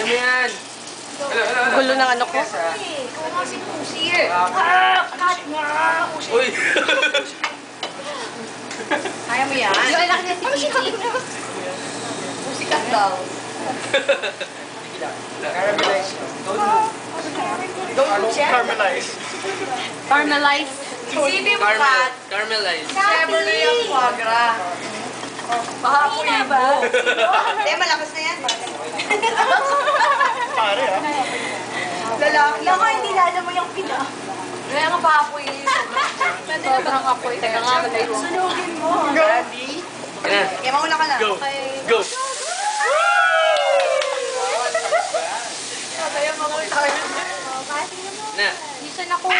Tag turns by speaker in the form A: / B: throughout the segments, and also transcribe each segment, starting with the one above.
A: Ano yan?
B: Gulo ng ano ko.
C: Ikaw nga si Pusi eh. Kat nga!
A: Uy!
C: Kaya mo yan? Yung anak niya si Kiki. Pusi kat daw.
A: Caramelize.
C: Don't check.
A: Caramelize.
B: Caramelize.
C: Isipin mo kat.
A: Caramelize.
C: Siyempre na yung foie gras. Pahapoy ba? Hindi, malakas na yan.
A: Pare ah.
C: Lalaki. Ako hindi lala mo yung pina. Kaya nga pahapoy yun.
B: Sobrang apoy. Teka nga, matay ko.
C: Sunugin mo.
A: Ready?
C: Kaya mauna ka na.
A: Go.
C: Okay.
A: Go.
C: Kaya mauna ka na.
A: Na.
B: Hindi siya nakuha.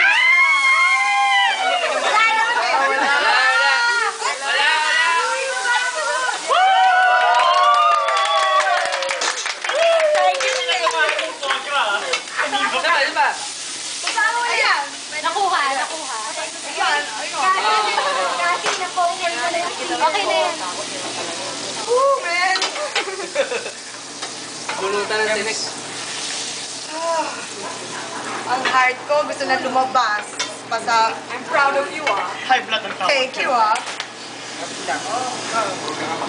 B: Nakuha. Kasi na-focus na lang. Okay na yan.
C: Woo, man!
A: Bunutan ng tinik.
C: Ang heart ko, gusto na lumabas. Basta, I'm proud of you, ah.
A: High blood ang tao.
C: Thank you, ah.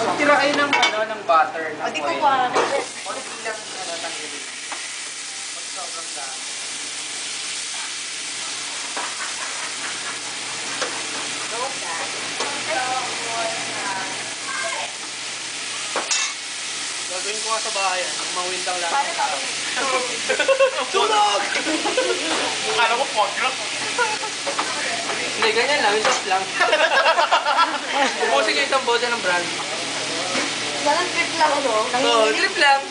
A: Magtira kayo ng ng butter.
C: O, di ko ba?
A: Konti lang tanggalin. Pag sobrang dami. Gagawin ko nga sa bahay, mawintang lang ang tao. Tulog! Akala ko pog-rock. Hindi, ganyan lang, windows lang. Ubusin niyo isang bote ng brand.
C: Walang trip lang, ano?
A: Oo, trip lang.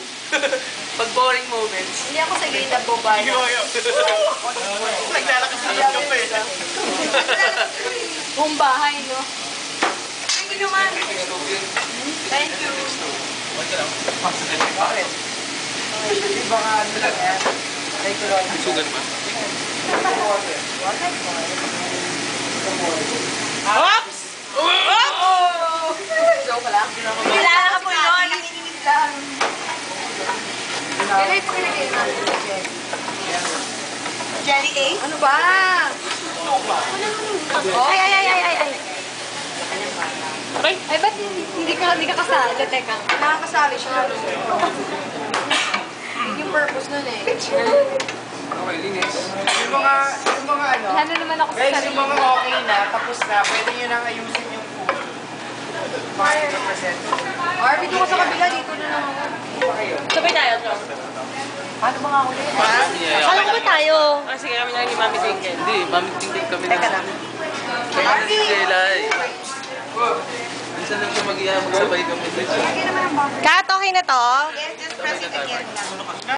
A: Pag boring moments.
C: Hindi ako sa gate na bobay.
A: Naglalakas na lang pa eh.
B: Buong bahay, no?
C: Thank you naman. Thank you.
A: Bakit? Baka ano lang yan. Sugat ba?
B: Oops!
C: Joke lang. Kilala ka po yun. Nanginginig lang. Kailan ito kinagay natin? Jelly A? Ano ba?
B: Ay. Ay, ba't hindi ka kasali? Teka.
C: Nakakasali siya. Yung purpose nun eh.
A: Okay, linis. Yung mga ano.
B: Ano naman ako sa
A: Guys,
B: sarili.
A: yung mga okay na, tapos na, pwede nyo nang ayusin yung food. Mga present.
C: Arby, doon ka sa kabila. Dito na lang ako.
B: Sabay tayo, John.
C: Paano ba nga ulit?
B: Alam ko ba tayo?
D: Sige, kami lang ni Mami Tingkel.
A: Hindi, mamig-tingin kami na.
C: Teka lang.
A: Kaya na ni Stella eh. Minsan lang siya mag-iabot sabay kami.
C: Lagyan naman ang bottle.
B: Kat, okay na to?
C: Yes, just press it again lang.